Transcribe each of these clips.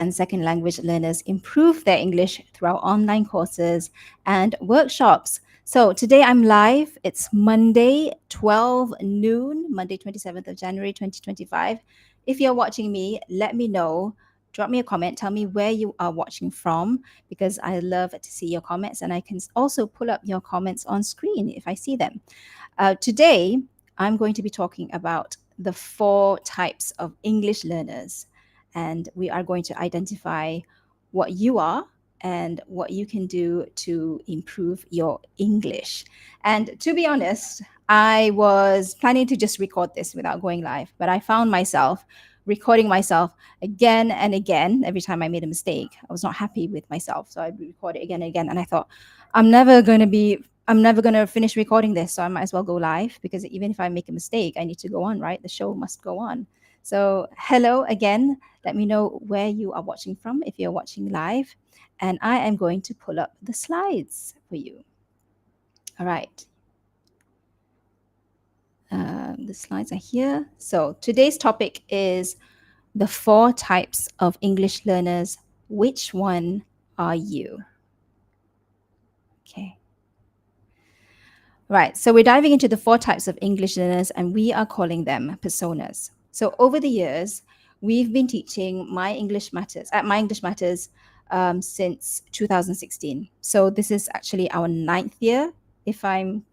and second language learners improve their English through our online courses and workshops. So today I'm live. It's Monday, 12 noon, Monday, 27th of January, 2025. If you're watching me, let me know. Drop me a comment. Tell me where you are watching from because I love to see your comments and I can also pull up your comments on screen if I see them. Today, I'm going to be talking about the four types of English learners, and we are going to identify what you are and what you can do to improve your English. And to be honest, I was planning to just record this without going live, but I found myself recording myself again and again every time I made a mistake. I was not happy with myself, so I record it again and again, and I thought, I'm never going to finish recording this, so I might as well go live because even if I make a mistake, I need to go on, right? The show must go on. So, hello again. Let me know where you are watching from if you're watching live. And I am going to pull up the slides for you. All right. The slides are here. So, today's topic is the four types of English learners. Which one are you? Okay. Right. So we're diving into the four types of English learners and we are calling them personas. So over the years, we've been teaching My English Matters since 2016. So this is actually our ninth year, if I'm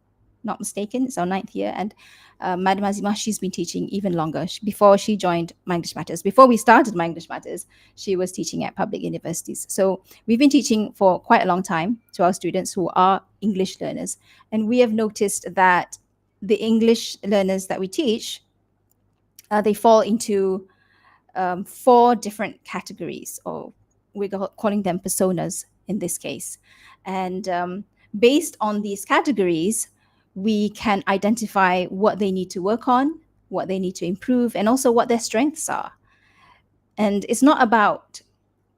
not mistaken. It's our ninth year. And Madam Azima, she's been teaching even longer. Before she joined My English Matters, before we started My English Matters, she was teaching at public universities. So we've been teaching for quite a long time to our students who are English learners. And we have noticed that the English learners that we teach, they fall into four different categories, or we're calling them personas in this case. And based on these categories, we can identify what they need to work on, what they need to improve, and also what their strengths are. And it's not about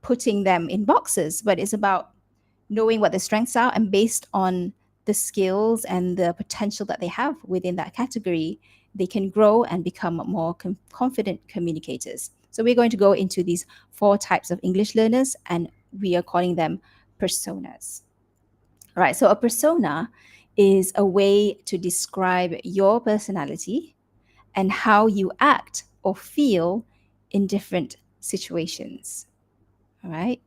putting them in boxes, but it's about knowing what their strengths are, and based on the skills and the potential that they have within that category, they can grow and become more confident communicators. So we're going to go into these four types of English learners, and we are calling them personas. All right, so a persona is a way to describe your personality and how you act or feel in different situations. All right.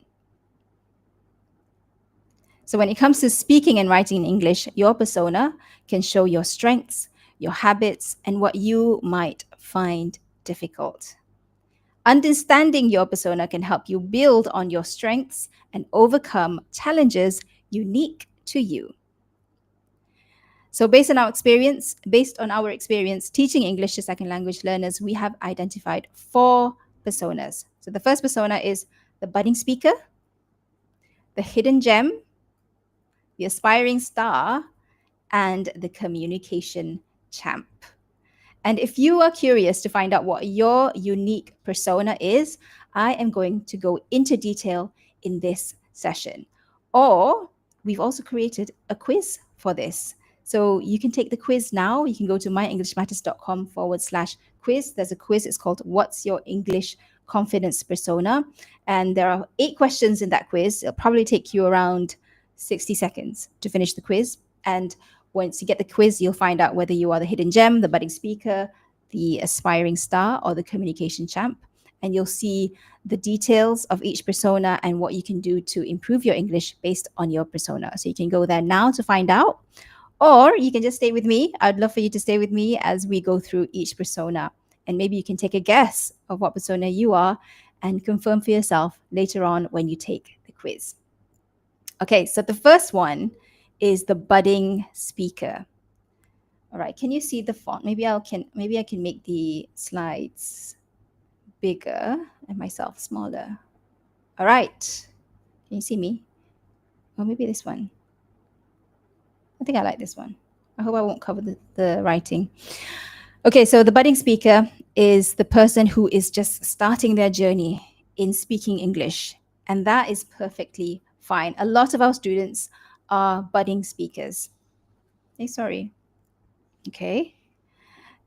So when it comes to speaking and writing in English, your persona can show your strengths, your habits, and what you might find difficult. Understanding your persona can help you build on your strengths and overcome challenges unique to you. So based on our experience teaching English to second language learners, we have identified four personas. So the first persona is the budding speaker, the hidden gem, the aspiring star, and the communication champ. And if you are curious to find out what your unique persona is, I am going to go into detail in this session. Or we've also created a quiz for this. So you can take the quiz now. You can go to myenglishmatters.com/quiz. There's a quiz. It's called What's Your English Confidence Persona? And there are 8 questions in that quiz. It'll probably take you around 60 seconds to finish the quiz. And once you get the quiz, you'll find out whether you are the hidden gem, the budding speaker, the aspiring star, or the communication champ. And you'll see the details of each persona and what you can do to improve your English based on your persona. So you can go there now to find out, or you can just stay with me. I'd love for you to stay with me as we go through each persona. And maybe you can take a guess of what persona you are and confirm for yourself later on when you take the quiz. Okay, so the first one is the budding speaker. All right, can you see the font? Maybe I can make the slides bigger and myself smaller. All right, can you see me? Or maybe this one. I think I like this one. I hope I won't cover the writing. Okay, so the budding speaker is the person who is just starting their journey in speaking English, and that is perfectly fine. A lot of our students are budding speakers. Hey, sorry. Okay.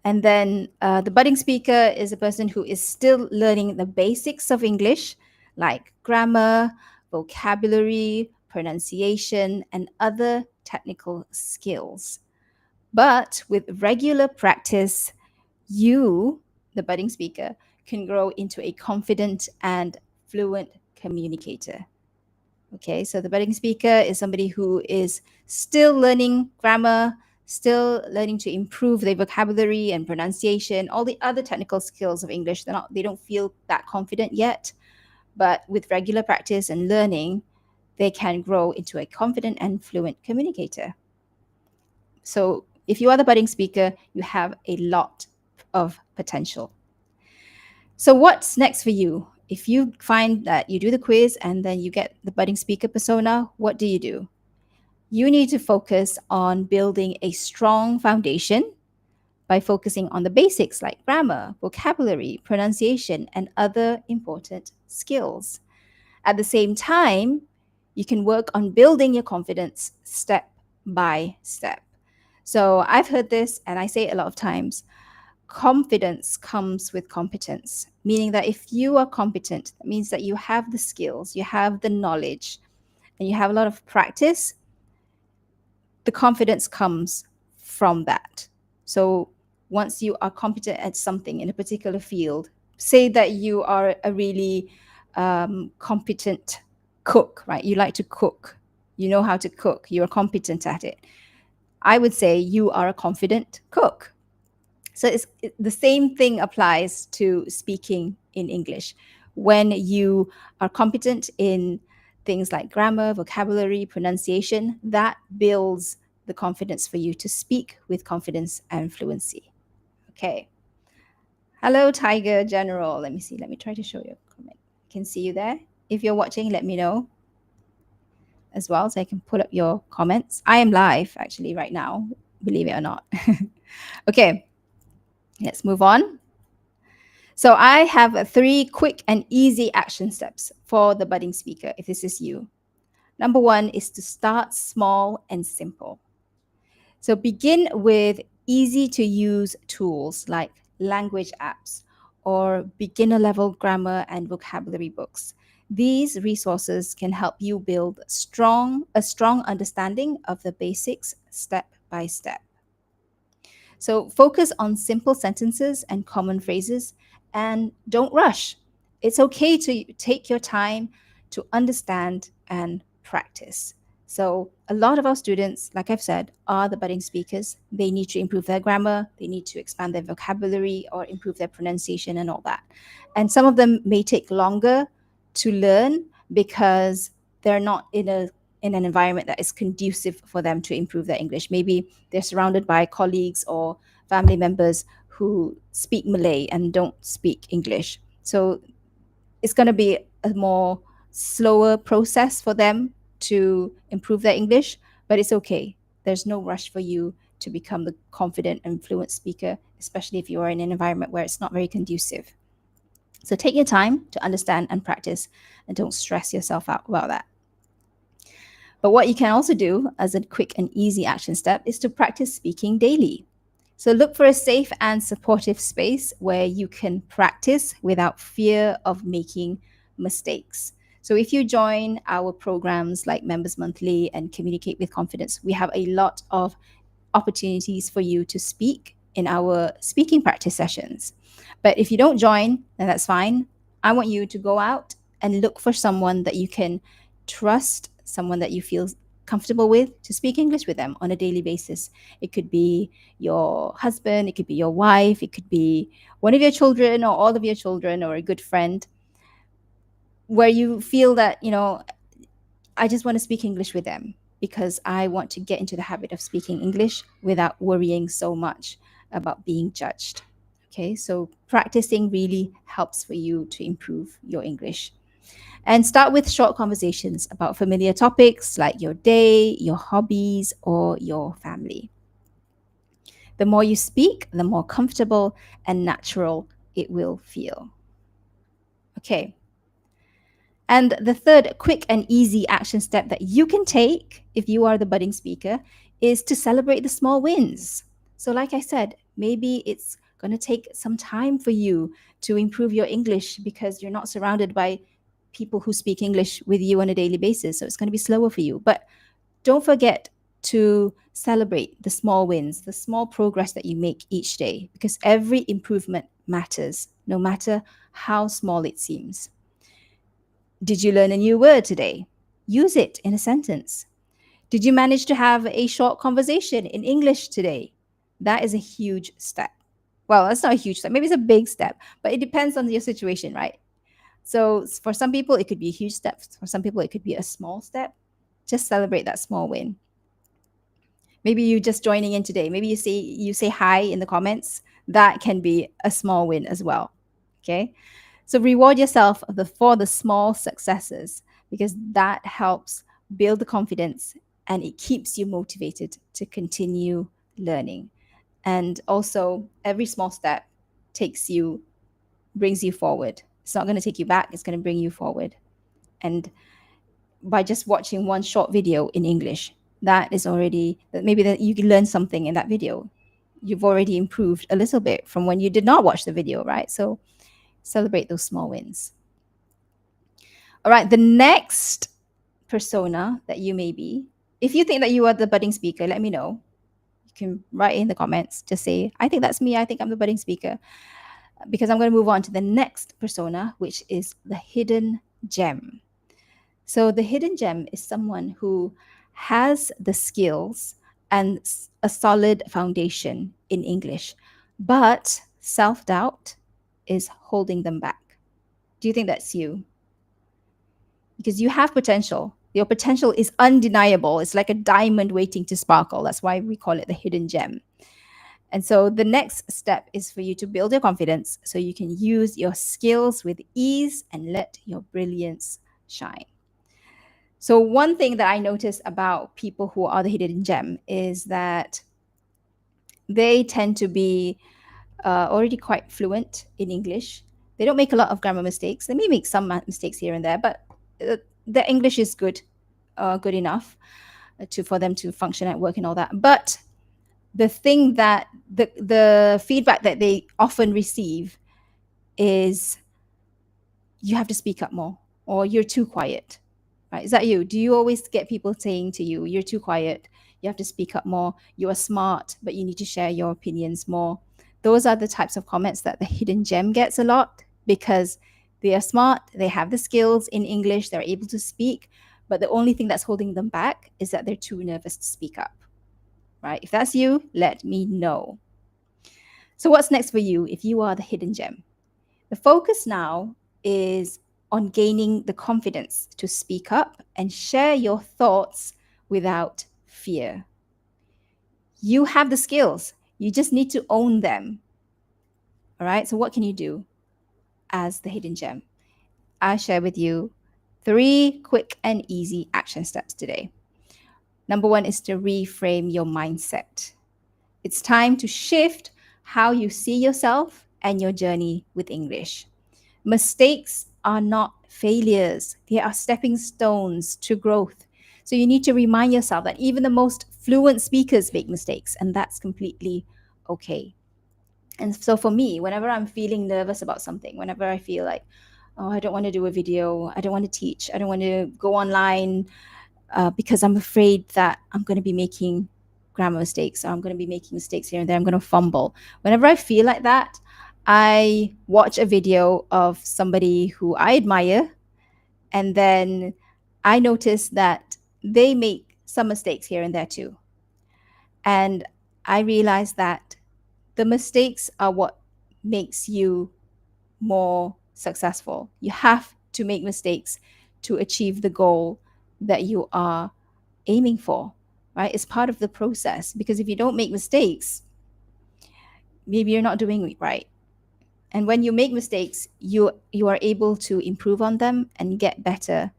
And then the budding speaker is a person who is still learning the basics of English. like grammar, vocabulary, pronunciation, and other technical skills. But with regular practice, you, the budding speaker, can grow into a confident and fluent communicator. Okay, so the budding speaker is somebody who is still learning grammar, still learning to improve their vocabulary and pronunciation, all the other technical skills of English. They don't feel that confident yet, but with regular practice and learning, they can grow into a confident and fluent communicator. So if you are the budding speaker, you have a lot of potential. So what's next for you? If you find that you do the quiz and then you get the budding speaker persona, what do? You need to focus on building a strong foundation by focusing on the basics like grammar, vocabulary, pronunciation, and other important skills. At the same time, you can work on building your confidence step by step. So I've heard this and I say it a lot of times. Confidence comes with competence, meaning that if you are competent, that means that you have the skills, you have the knowledge, and you have a lot of practice. The confidence comes from that. So once you are competent at something in a particular field, say that you are a really competent cook, right? You like to cook, you know how to cook, you're competent at it. I would say you are a confident cook. So the same thing applies to speaking in English. When you are competent in things like grammar, vocabulary, pronunciation, that builds the confidence for you to speak with confidence and fluency. Okay. Hello, Tiger General. Let me see. Let me try to show you a comment. I can see you there. If you're watching, let me know as well so I can pull up your comments. I am live actually right now, believe it or not. Okay. Let's move on. So I have 3 quick and easy action steps for the budding speaker if this is you. Number 1 is to start small and simple. So begin with easy to use tools like language apps or beginner level grammar and vocabulary books. These resources can help you build a strong understanding of the basics step by step. So focus on simple sentences and common phrases and don't rush. It's okay to take your time to understand and practice. So a lot of our students, like I've said, are the budding speakers. They need to improve their grammar, they need to expand their vocabulary or improve their pronunciation and all that. And some of them may take longer to learn because they're not in an environment that is conducive for them to improve their English. Maybe they're surrounded by colleagues or family members who speak Malay and don't speak English. So it's going to be a more slower process for them to improve their English, but it's okay. There's no rush for you to become the confident and fluent speaker, especially if you are in an environment where it's not very conducive. So take your time to understand and practice and don't stress yourself out about that. But what you can also do as a quick and easy action step is to practice speaking daily. So look for a safe and supportive space where you can practice without fear of making mistakes. So if you join our programs like Members Monthly and Communicate with Confidence, we have a lot of opportunities for you to speak in our speaking practice sessions. But if you don't join, then that's fine. I want you to go out and look for someone that you can trust, someone that you feel comfortable with, to speak English with them on a daily basis. It could be your husband, it could be your wife, it could be one of your children or all of your children or a good friend, where you feel that, I just want to speak English with them because I want to get into the habit of speaking English without worrying so much about being judged. Okay, so practicing really helps for you to improve your English. And start with short conversations about familiar topics like your day, your hobbies, or your family. The more you speak, the more comfortable and natural it will feel. Okay. And the third quick and easy action step that you can take if you are the budding speaker is to celebrate the small wins. So, like I said, maybe it's going to take some time for you to improve your English because you're not surrounded by people who speak English with you on a daily basis. So it's going to be slower for you. But don't forget to celebrate the small wins, the small progress that you make each day, because every improvement matters, no matter how small it seems. Did you learn a new word today? Use it in a sentence. Did you manage to have a short conversation in English today? That is a huge step. Well, that's not a huge step. Maybe it's a big step, but it depends on your situation, right? So for some people, it could be a huge step. For some people, it could be a small step. Just celebrate that small win. Maybe you just joining in today. Maybe you say hi in the comments. That can be a small win as well. Okay. So reward yourself for the small successes, because that helps build the confidence and it keeps you motivated to continue learning. And also, every small step brings you forward. It's not going to take you back, it's going to bring you forward. And by just watching one short video in English, that is already, maybe that you can learn something in that video. You've already improved a little bit from when you did not watch the video, right? So celebrate those small wins. All right, the next persona that you may be, if you think that you are the budding speaker, let me know. You can write in the comments, just say, I think that's me, I think I'm the budding speaker. Because I'm going to move on to the next persona, which is the hidden gem. So the hidden gem is someone who has the skills and a solid foundation in English, but self-doubt is holding them back. Do you think that's you? Because you have potential. Your potential is undeniable. It's like a diamond waiting to sparkle. That's why we call it the hidden gem. And so the next step is for you to build your confidence so you can use your skills with ease and let your brilliance shine. So one thing that I notice about people who are the hidden gem is that they tend to be already quite fluent in English. They don't make a lot of grammar mistakes. They may make some mistakes here and there, but their English is good enough for them to function at work and all that. But the thing that the feedback that they often receive is, you have to speak up more, or you're too quiet. Right? Is that you? Do you always get people saying to you, you're too quiet, you have to speak up more, you are smart, but you need to share your opinions more? Those are the types of comments that the hidden gem gets a lot, because they are smart, they have the skills in English, they're able to speak, but the only thing that's holding them back is that they're too nervous to speak up. Right? If that's you, let me know. So what's next for you if you are the hidden gem? The focus now is on gaining the confidence to speak up and share your thoughts without fear. You have the skills. You just need to own them. All right. So what can you do as the hidden gem? I share with you 3 quick and easy action steps today. Number 1 is to reframe your mindset. It's time to shift how you see yourself and your journey with English. Mistakes are not failures, they are stepping stones to growth. So you need to remind yourself that even the most fluent speakers make mistakes, and that's completely okay. And so for me, whenever I'm feeling nervous about something, whenever I feel like, oh, I don't want to do a video, I don't want to teach, I don't want to go online because I'm afraid that I'm going to be making grammar mistakes, or I'm going to be making mistakes here and there, I'm going to fumble. Whenever I feel like that, I watch a video of somebody who I admire, and then I notice that they make some mistakes here and there too. And I realize that the mistakes are what makes you more successful. You have to make mistakes to achieve the goal that you are aiming for, right? It's part of the process, because if you don't make mistakes, maybe you're not doing it right. And when you make mistakes, you are able to improve on them and get better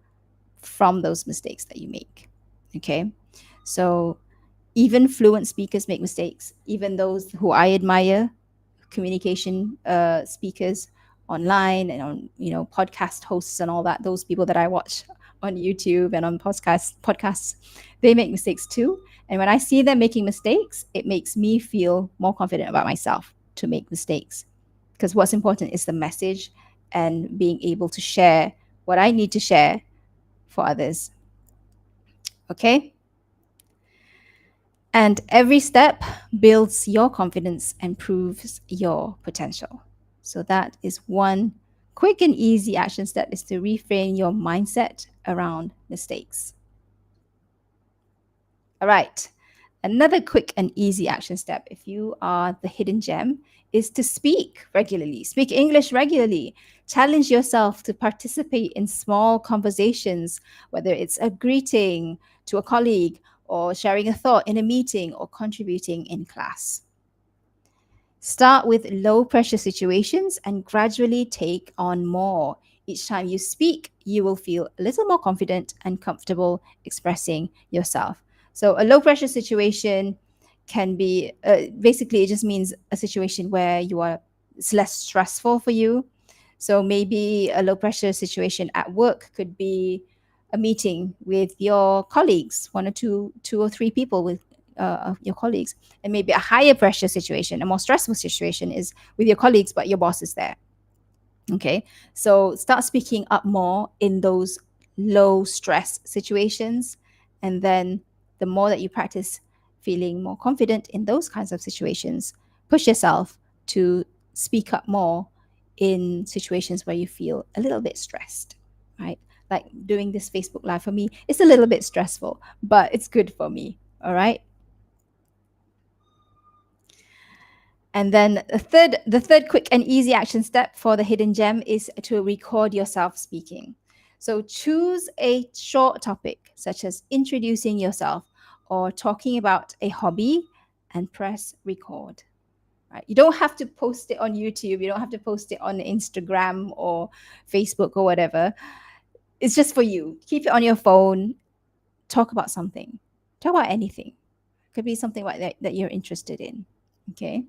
from those mistakes that you make. Okay? So even fluent speakers make mistakes. Even those who I admire, communication speakers online and on podcast hosts and all that, those people that I watch on YouTube and on podcasts, they make mistakes too. And when I see them making mistakes, it makes me feel more confident about myself to make mistakes. Because what's important is the message and being able to share what I need to share for others. Okay? And every step builds your confidence and proves your potential. So that is one quick and easy action step, is to reframe your mindset around mistakes. All right. Another quick and easy action step, if you are the hidden gem, is to speak regularly. Speak English regularly. Challenge yourself to participate in small conversations, whether it's a greeting to a colleague, or sharing a thought in a meeting, or contributing in class. Start with low pressure situations and gradually take on more. Each time you speak, you will feel a little more confident and comfortable expressing yourself. So, a low pressure situation can be basically, it just means a situation where it's less stressful for you. So, maybe a low pressure situation at work could be a meeting with your colleagues, one or two or three people with of your colleagues. And maybe a higher pressure situation, a more stressful situation, is with your colleagues, but your boss is there. Okay. So start speaking up more in those low stress situations. And then the more that you practice feeling more confident in those kinds of situations, push yourself to speak up more in situations where you feel a little bit stressed, right? Like doing this Facebook Live for me, it's a little bit stressful, but it's good for me. All right. And then the third quick and easy action step for the hidden gem is to record yourself speaking. So choose a short topic, such as introducing yourself or talking about a hobby, and press record. Right? You don't have to post it on YouTube. You don't have to post it on Instagram or Facebook or whatever. It's just for you. Keep it on your phone. Talk about something. Talk about anything. It could be something like that you're interested in. Okay.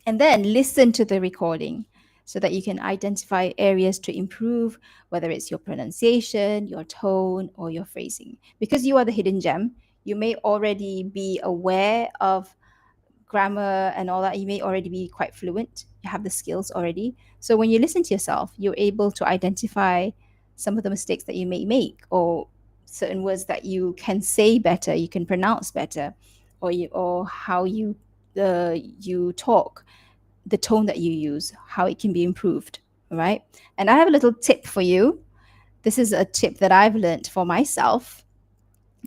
And then listen to the recording so that you can identify areas to improve, whether it's your pronunciation, your tone, or your phrasing. Because you are the hidden gem, you may already be aware of grammar and all that. You may already be quite fluent. You have the skills already. So when you listen to yourself, you're able to identify some of the mistakes that you may make, or certain words that you can say better, you can pronounce better, or how you talk, the tone that you use, how it can be improved. All right. And I have a little tip for you. This is a tip that I've learned for myself.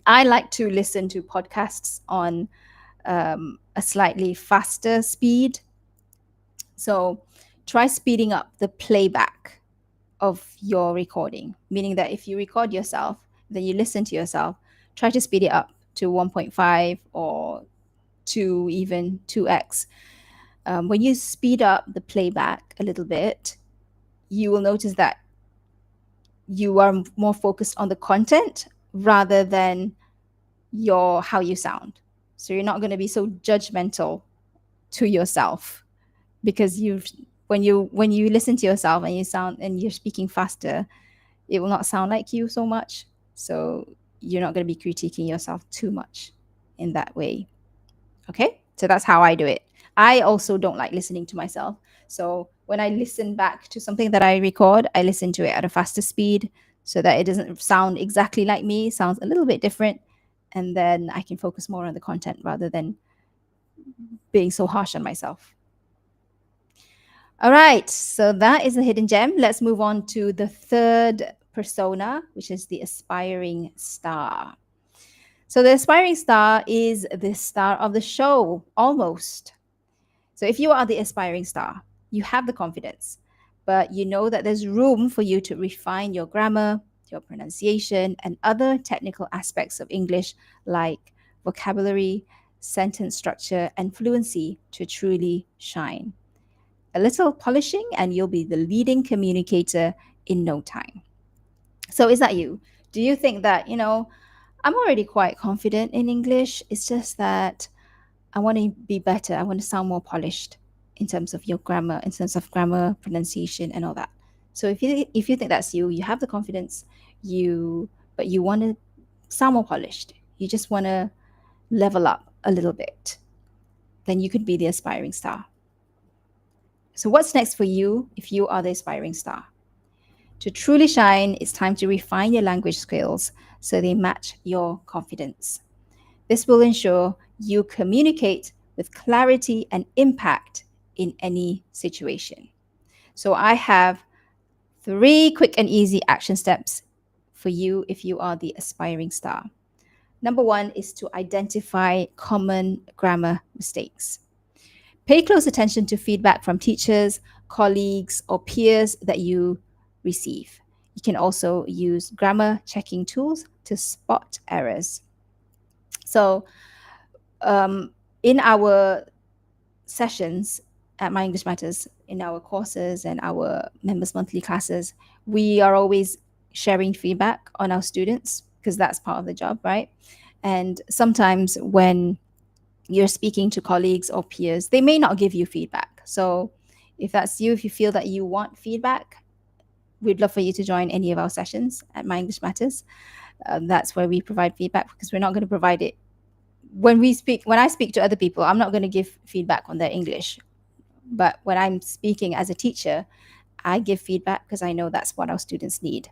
I like to listen to podcasts on a slightly faster speed. So try speeding up the playback of your recording, meaning that if you record yourself, then you listen to yourself, try to speed it up to 1.5 or to even 2x. When you speed up the playback a little bit, you will notice that you are more focused on the content rather than your how you sound. So you're not going to be so judgmental to yourself, because when you listen to yourself and you're speaking faster, it will not sound like you so much. So you're not going to be critiquing yourself too much in that way. Okay, so that's how I do it. I also don't like listening to myself. So when I listen back to something that I record, I listen to it at a faster speed so that it doesn't sound exactly like me. It sounds a little bit different. And then I can focus more on the content rather than being so harsh on myself. All right, so that is a hidden gem. Let's move on to the third persona, which is the aspiring star. So the aspiring star is the star of the show, almost. So if you are the aspiring star, you have the confidence, but you know that there's room for you to refine your grammar, your pronunciation, and other technical aspects of English like vocabulary, sentence structure, and fluency to truly shine. A little polishing, and you'll be the leading communicator in no time. So, is that you? Do you think that, I'm already quite confident in English? It's just that I want to be better. I want to sound more polished in terms of your grammar, in terms of grammar, pronunciation, and all that. So if you think that's you, you have the confidence, but you want to sound more polished. You just want to level up a little bit. Then you could be the aspiring star. So what's next for you if you are the aspiring star? To truly shine, it's time to refine your language skills so they match your confidence. This will ensure you communicate with clarity and impact in any situation. So, I have 3 quick and easy action steps for you if you are the aspiring star. Number one is to identify common grammar mistakes. Pay close attention to feedback from teachers, colleagues, or peers that you receive. You can also use grammar checking tools to spot errors. So, in our sessions at My English Matters, in our courses and our members' monthly classes, we are always sharing feedback on our students because that's part of the job, right? And sometimes when you're speaking to colleagues or peers, they may not give you feedback. So if that's you, if you feel that you want feedback, we'd love for you to join any of our sessions at My English Matters. That's where we provide feedback because we're not going to provide it when I speak to other people. I'm not going to give feedback on their English, but when I'm speaking as a teacher, I give feedback because I know that's what our students need.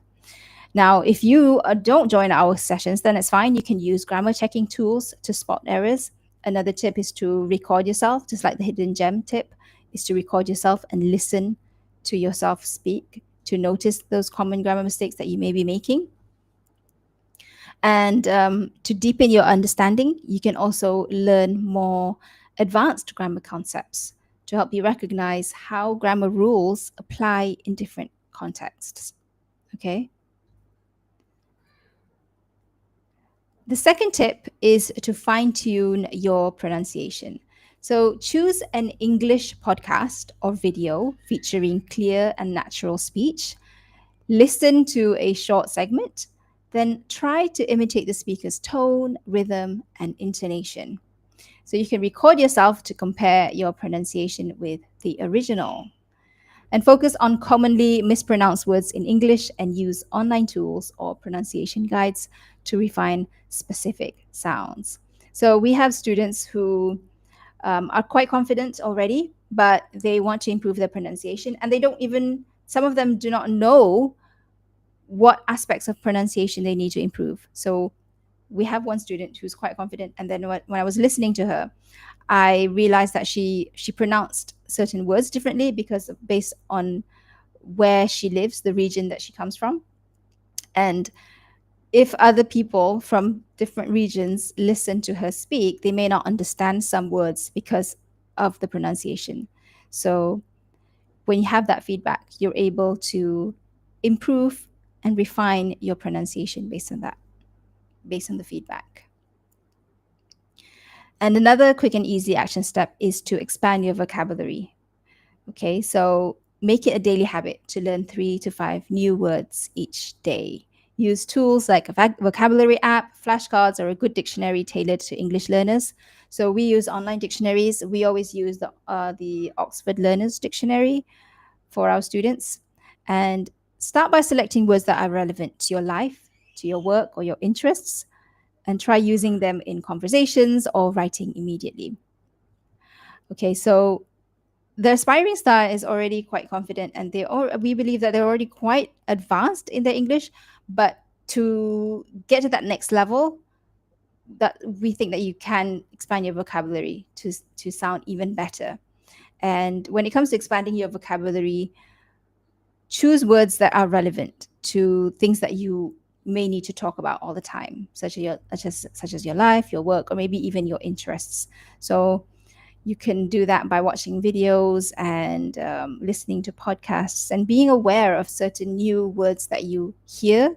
Now, if you don't join our sessions, then it's fine. You can use grammar checking tools to spot errors. Another tip is to record yourself, just like the hidden gem tip, is to record yourself and listen to yourself speak to notice those common grammar mistakes that you may be making. And to deepen your understanding, you can also learn more advanced grammar concepts to help you recognize how grammar rules apply in different contexts. Okay. The second tip is to fine tune your pronunciation. So choose an English podcast or video featuring clear and natural speech. Listen to a short segment, then try to imitate the speaker's tone, rhythm, and intonation. So you can record yourself to compare your pronunciation with the original. And focus on commonly mispronounced words in English and use online tools or pronunciation guides to refine specific sounds. So we have students who are quite confident already, but they want to improve their pronunciation, and they don't even, some of them do not know what aspects of pronunciation they need to improve. So we have one student who's quite confident, and then when I was listening to her, I realized that she pronounced certain words differently because based on where she lives, the region that she comes from. And if other people from different regions listen to her speak, they may not understand some words because of the pronunciation. So when you have that feedback, you're able to improve and refine your pronunciation based on that, based on the feedback. And another quick and easy action step is to expand your vocabulary. Okay, so make it a daily habit to learn 3 to 5 new words each day. Use tools like a vocabulary app, flashcards, or a good dictionary tailored to English learners. So we use online dictionaries. We always use the Oxford Learners Dictionary for our students. And start by selecting words that are relevant to your life, to your work, or your interests, and try using them in conversations or writing immediately. Okay, so the aspiring star is already quite confident, and we believe that they're already quite advanced in their English, but to get to that next level, that we think that you can expand your vocabulary to sound even better. And when it comes to expanding your vocabulary, choose words that are relevant to things that you may need to talk about all the time, such as your life, your work, or maybe even your interests. So you can do that by watching videos and listening to podcasts and being aware of certain new words that you hear.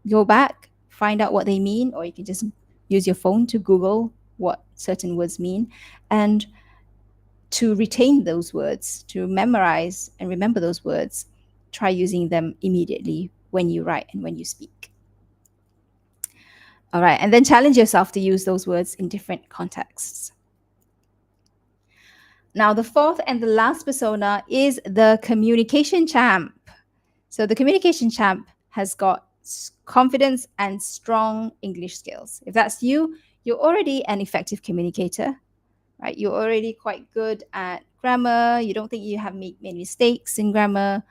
Go back, find out what they mean, or you can just use your phone to Google what certain words mean, and to retain those words, to memorize and remember those words, try using them immediately when you write and when you speak. All right, and then challenge yourself to use those words in different contexts. Now, the fourth and the last persona is the communication champ. So the communication champ has got confidence and strong English skills. If that's you, you're already an effective communicator, right? You're already quite good at grammar. You don't think you have made many mistakes in grammar.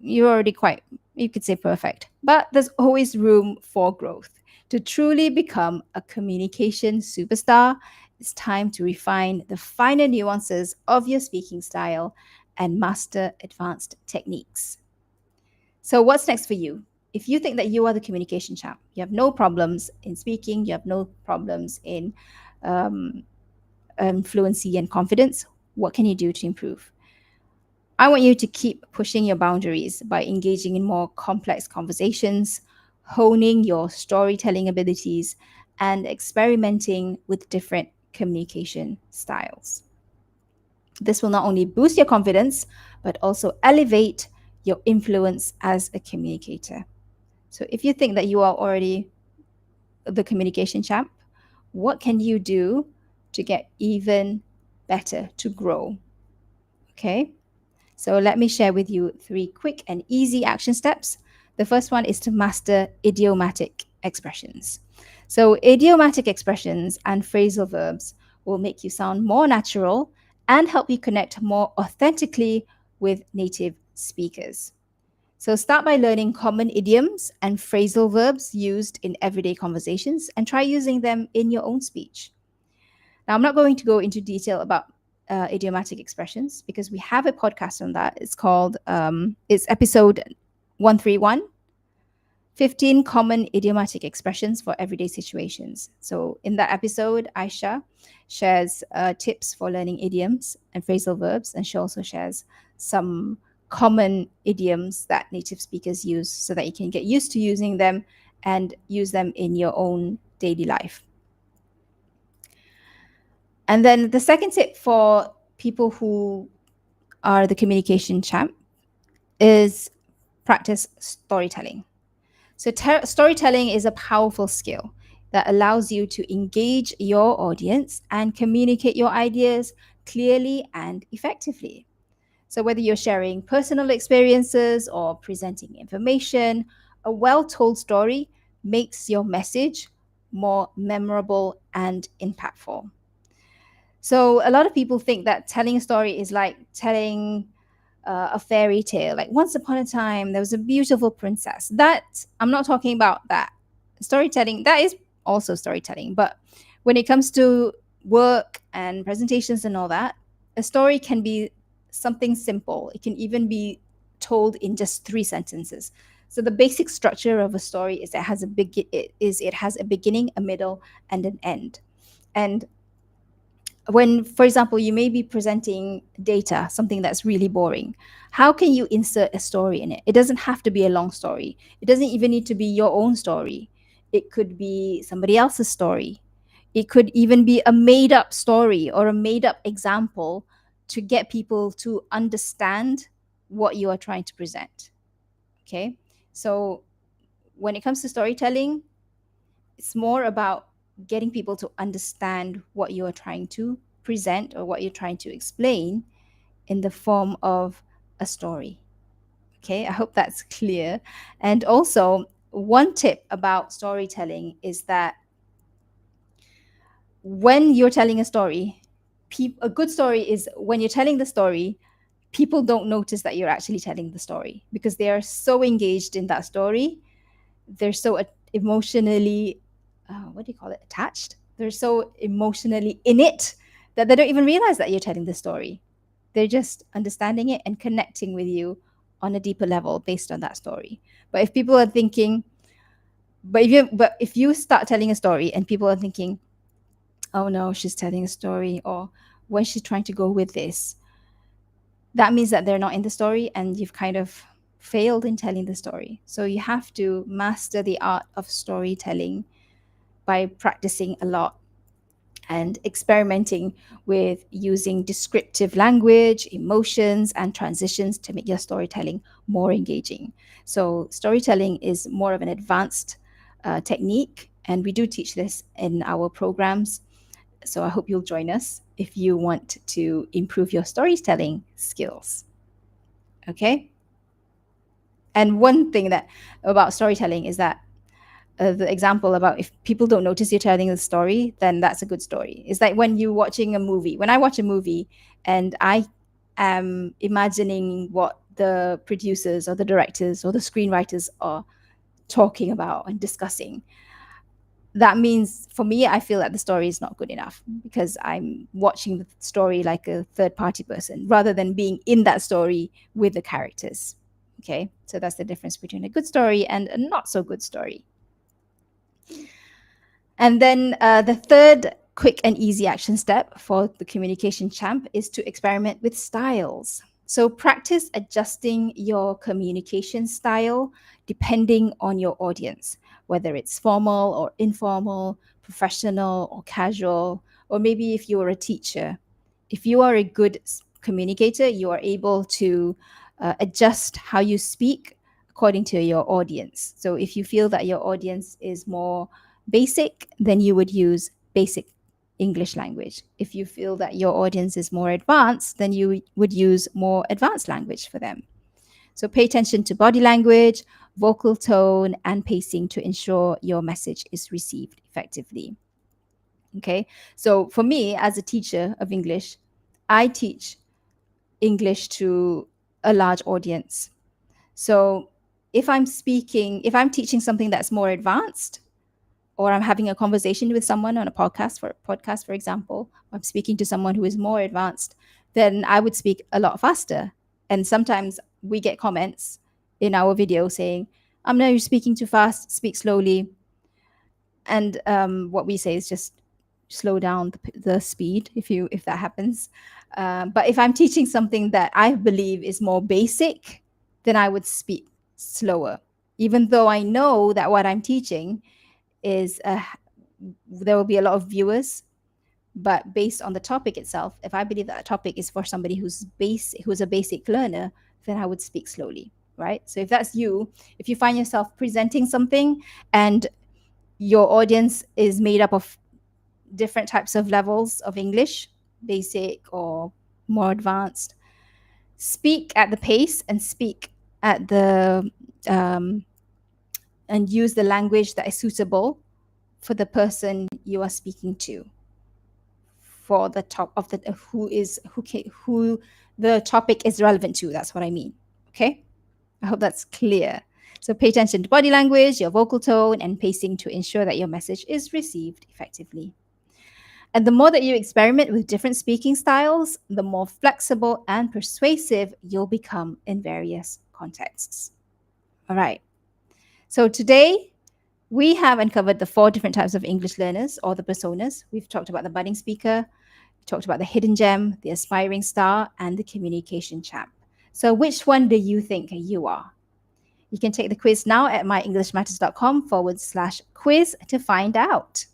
you're already quite, you could say, perfect. But there's always room for growth. To truly become a communication superstar, it's time to refine the finer nuances of your speaking style and master advanced techniques. So, what's next for you? If you think that you are the communication champ, you have no problems in speaking, you have no problems in um, fluency and confidence, what can you do to improve? I want you to keep pushing your boundaries by engaging in more complex conversations, honing your storytelling abilities, and experimenting with different communication styles. This will not only boost your confidence, but also elevate your influence as a communicator. So, if you think that you are already the communication champ, what can you do to get even better, to grow? Okay. So let me share with you 3 quick and easy action steps. The first one is to master idiomatic expressions. So, idiomatic expressions and phrasal verbs will make you sound more natural and help you connect more authentically with native speakers. So, start by learning common idioms and phrasal verbs used in everyday conversations and try using them in your own speech. Now, I'm not going to go into detail about idiomatic expressions because we have a podcast on that. It's called, it's episode 131, 15 Common Idiomatic Expressions for Everyday Situations. So, in that episode, Aisha shares tips for learning idioms and phrasal verbs, and she also shares some common idioms that native speakers use so that you can get used to using them and use them in your own daily life. And then the second tip for people who are the communication champ is practice storytelling. So, storytelling is a powerful skill that allows you to engage your audience and communicate your ideas clearly and effectively. So, whether you're sharing personal experiences or presenting information, a well told story makes your message more memorable and impactful. So a lot of people think that telling a story is like telling a fairy tale. Like once upon a time, there was a beautiful princess. That I'm not talking about that. Storytelling, that is also storytelling. But when it comes to work and presentations and all that, a story can be something simple. It can even be told in just 3 sentences. So the basic structure of a story is it has a beginning, a middle, and an end. And when, for example, you may be presenting data, something that's really boring, how can you insert a story in it? It doesn't have to be a long story. It doesn't even need to be your own story. It could be somebody else's story. It could even be a made up story or a made up example to get people to understand what you are trying to present. Okay. So when it comes to storytelling, it's more about getting people to understand what you are trying to present or what you're trying to explain in the form of a story. Okay, I hope that's clear. And also, one tip about storytelling is that when you're telling a story, a good story is when you're telling the story, people don't notice that you're actually telling the story because they are so engaged in that story. They're so emotionally, what do you call it, attached. They're so emotionally in it that they don't even realize that you're telling the story. They're just understanding it and connecting with you on a deeper level based on that story. But if people are thinking, but if you start telling a story and people are thinking, oh no, she's telling a story, or where's she trying to go with this, that means that they're not in the story and you've kind of failed in telling the story. So you have to master the art of storytelling by practicing a lot and experimenting with using descriptive language, emotions, and transitions to make your storytelling more engaging. So, storytelling is more of an advanced technique, and we do teach this in our programs. So, I hope you'll join us if you want to improve your storytelling skills. Okay. And one thing that about storytelling is that the example about if people don't notice you're telling the story, then that's a good story. It's like when you're watching a movie. When I watch a movie and I am imagining what the producers or the directors or the screenwriters are talking about and discussing, that means for me, I feel that the story is not good enough because I'm watching the story like a third party person rather than being in that story with the characters. Okay, so that's the difference between a good story and a not so good story. And then the third quick and easy action step for the communication champ is to experiment with styles. So practice adjusting your communication style depending on your audience, whether it's formal or informal, professional or casual, or maybe if you are a teacher. If you are a good communicator, you are able to adjust how you speak according to your audience. So if you feel that your audience is more basic, then you would use basic English language. If you feel that your audience is more advanced, then you would use more advanced language for them. So pay attention to body language, vocal tone, and pacing to ensure your message is received effectively. Okay. So for me, as a teacher of English, I teach English to a large audience. So if I'm teaching something that's more advanced, or I'm having a conversation with someone on a podcast, for example, I'm speaking to someone who is more advanced, then I would speak a lot faster. And sometimes we get comments in our video saying, no, you're speaking too fast, speak slowly. And what we say is just slow down the speed if that happens. But if I'm teaching something that I believe is more basic, then I would speak slower, even though I know that what I'm teaching is there will be a lot of viewers, but based on the topic itself, if I believe that topic is for somebody who's a basic learner, then I would speak slowly, right? So if that's you, if you find yourself presenting something and your audience is made up of different types of levels of English, basic or more advanced, speak at the pace and speak at the and use the language that is suitable for the person you are speaking to, for the top of the who the topic is relevant to. That's what I mean. Okay, I hope that's clear. So pay attention to body language, your vocal tone, and pacing to ensure that your message is received effectively. And the more that you experiment with different speaking styles, the more flexible and persuasive you'll become in various contexts. All right. So today we have uncovered the 4 different types of English learners, or the personas. We've talked about the budding speaker, we talked about the hidden gem, the aspiring star, and the communication champ. So which one do you think you are? You can take the quiz now at myenglishmatters.com/quiz to find out.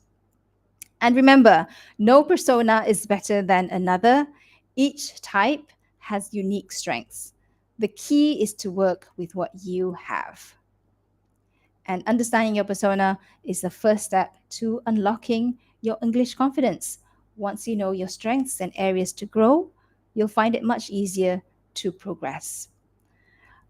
And remember, no persona is better than another. Each type has unique strengths. The key is to work with what you have. And understanding your persona is the first step to unlocking your English confidence. Once you know your strengths and areas to grow, you'll find it much easier to progress.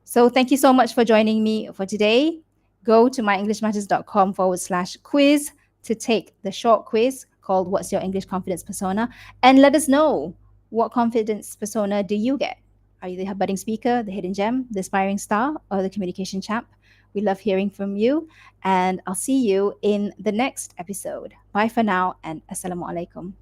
So thank you so much for joining me for today. Go to myenglishmatters.com/quiz to take the short quiz called What's Your English Confidence Persona? And let us know, what confidence persona do you get? Are you the budding speaker, the hidden gem, the aspiring star, or the communication champ? We love hearing from you, and I'll see you in the next episode. Bye for now, and Assalamu alaikum.